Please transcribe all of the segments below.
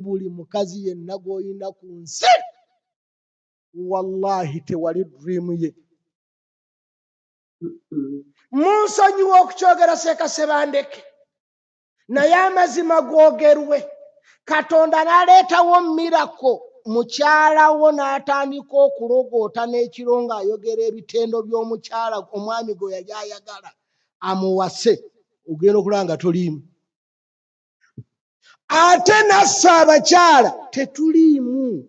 buli mukazi yenna gw'olina ku nsi wallahi tewali dream ye. Munsonyiwa okukyogera Ssekasebandeke naye amazima googerwe. Katonda n'aleetawo mirako, mukyala wo n'atandika okulogoota n'ekiro ng'ayogera ebitendo by'omukyala omwami gwe yali ayagala amuwase, ogenda okulaba nga toliimu. Ate naffe abakyala tetuliimu,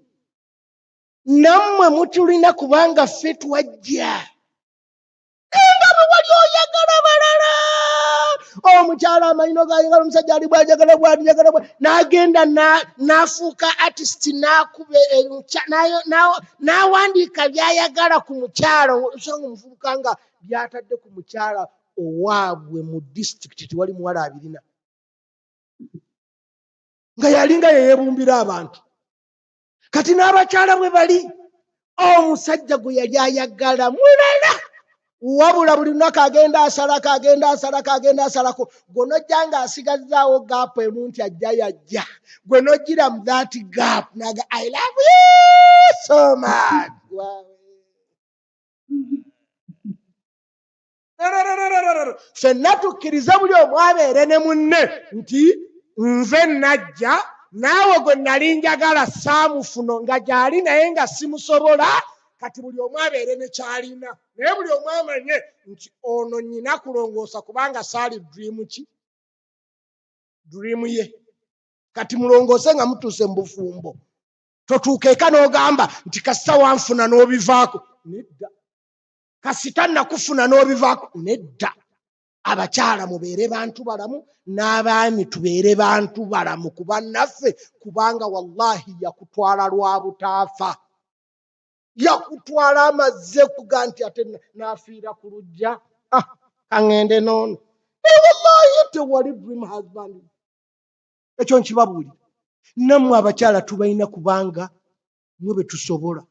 nammwe mutulina kubanga ffe twajja. Nga bwe wali oyagala balala, omukyala amayino gayagala, omusajja ali bw'ajagala bw'ajagala n'agenda n'afuuka artist n'akuba n'awandiika by'ayagala ku mukyala, osanga omuvubuka nga by'atadde ku mukyala owaabwe mu disitulikiti tewali muwala abirina, nga yalinga yeyeebumbira abantu. Kati n'abakyala bwe bali, omusajja gwe yali ayagala mulala, wabula buli lunaku agenda asalako, gwe nojja ng'asigazzaawo gaapu emu nti ajja yajja, gwe nojjira mu that gap naga I love you so much. Ffenna tukkiriza buli omu abeere ne munne nti nze najja, naawe gwe nali njagala saamufuno nga gy'ali naye nga simusobola. Kati buli omu abeere ne kyalina, naye buli omu amanye nti ono nnyina kulongoosa kubanga saali dream ye. Kati mulongoose nga mutuuse mu bufumbo, totuuka eka n'ogamba nti kasita wanfuna n'obivaako. Nedda. Kasita nakufuna n'obivaako. Nedda. Abakyala mubeere bantu balamu, n'abaami tubeere bantu balamu ku bannaffe, kubanga wallahi yakutwala lwa butaafa. Yakutwala amazze kuga nti ate n'afiira ku lujja. Kaŋŋende n'ono. Wallahi tewali dream husband. Ekyo nkibabuulira. Nammwe abakyala tubalina kubanga mwe be tusobola.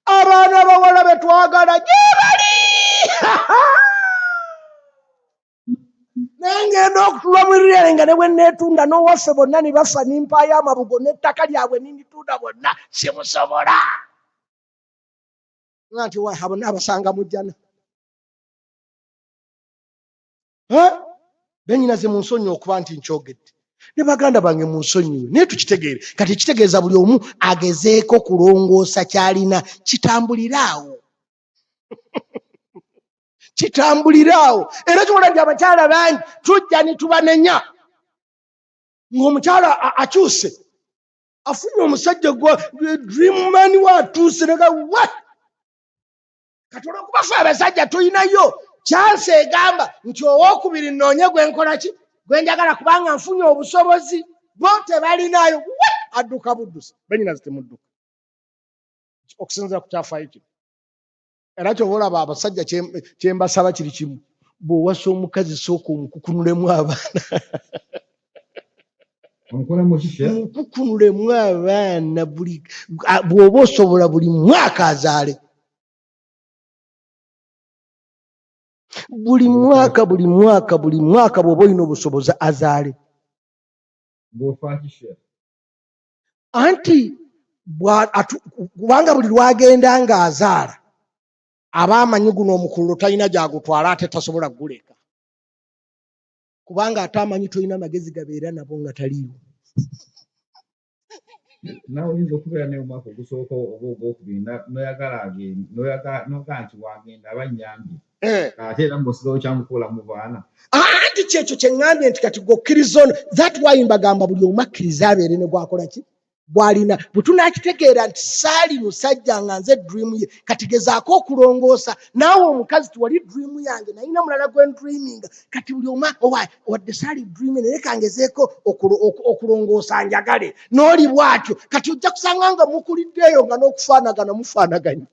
Abaana abawala be twagala gye bali. Nengenda okutula mu rirere nga ne bwe neetunda n'owaffe bonna ne bafa nimpaayo amabugo n'ettaka lyabwe ninditunda bonna simusobola. Nga nti bonna abasanga mujjana. Bennyinaze munsonyiwe okuba nti nkyogedde. Ne baganda bange munsonyiwe, naye tukitegeere. Kati kitegeeza buli omu agezeeko kulongoosa kyalina, kitambuliraawo. Kitambuliraawo. Era kiwola nti abakyala bangi tujja ne tubanenya. Ng'omukyala akyuse, afunye omusajja gwa dream man w'atuuse wa. Kati olw'okuba ffe abasajja tulinayo chance egamba nti owookubiri nnoonye gwe nkola ki, gwe njagala kubanga nfunye obusobozi. Bo tebalinayo, adduka buddusi. Bennyinaze temudduka. Okusinziira ku kyafaayo kino. Era ky'oba olaba abasajja kye mbasaba kiri kimu, bw'owasa omukazi sooka omukukunulemu abaana. Omukukunulemu abaana bw'oba osobola buli mwaka azaale. Buli mwaka bw'oba olina obusobozi azaale. Anti kubanga buli lwagenda ng'azaala aba amanyi guno omukululo talina gy'agutwala ate tasobola kuguleka. Kubanga ate amanyi tolina magezi gabeera nabo nga taliiwo. Nawe oyinza okubeera naye omwaka ogusooka oba ogwokubiri noyagala nti wagenda abannyambye. Ate era mbosigawo kyamukola mu baana. Anti kyekyo kye ŋŋambye nti kati gwokkiriza ono. That why mbagamba buli omu akkiriza abeere ne gwakola ki? Bw'alina. Bwe tunaakitegeera nti saali musajja nga nze dream ye, kati gezaako okulongoosa. Naawe omukazi tiwali dream yange, nalina mulala gwe ndreaminga. Kati buli omu wadde saali dream naye kangezeeko okulongoosa njagale. N'oli bw'atyo kati ojja kusanga nga mukuliddeeyo nga n'okufaanagana mufaanaganye.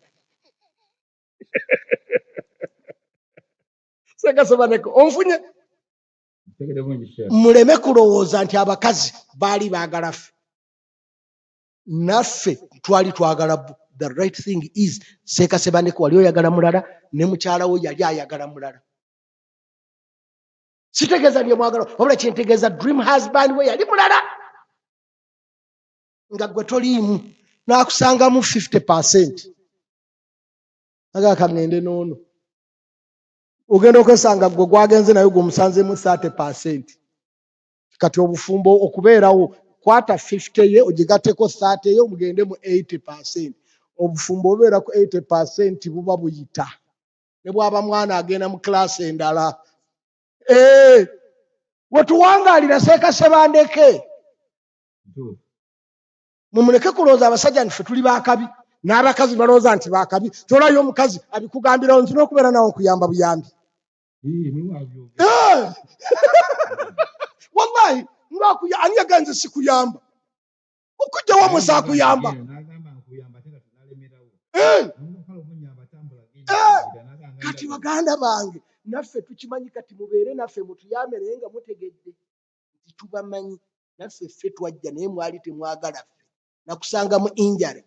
Ssekasebandeke onfunye. Muleme kulowooza nti abakazi baali baagala ffe. Naffe twali twagala. The right thing is Ssekasebandeke wali oyagala mulala ne mukyala wo yali ayagala mulala. Sitegeeza bye mwagala, wabula kyentegeeza dream husband we yali mulala. nga gwe toliimu n'akusangamu 50%. Agakangende noono ogenda okwesanga gwe gwagenze nayo gumusanzemu 30%. Kati obufumbo okubeerawo kwata 50 ye ogigateko 30 ye omugendemu 80%. Obufumbo obeera ku 80% buba buyita ne bwaba mwana agenda mu class endala. Wetuwangaalira seeka Sebandeke. Mumuleke kulowooza abasajja nti ffe tuli baakabi n'abakazi balowooza nti baakabi. Tolayo omukazi abikugambirawo nti n'okubeera nawe nkuyamba buyambi. Wallahi ani yaganze sikuyamba okujja wa musa kuyamba. Kati baganda bange naffe tukimanyi kati mubeere naffe mutuyambe naye nga mutegedde nti tubamanyi naffe ffe twajja naye mwali temwagala ffe nakusanga mu injare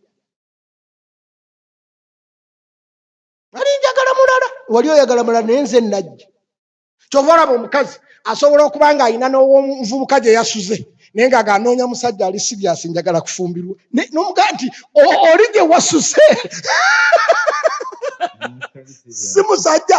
ali njagala mulala wali oyagala mulala naye nze najja. Kyova olaba omukazi asobola okuba nga alina n'owomuvubuka gye yasuze naye nga aganoonya musajja ali siriasi njagala kufumbirwa n'omugaa nti oli gye wasuse si musajja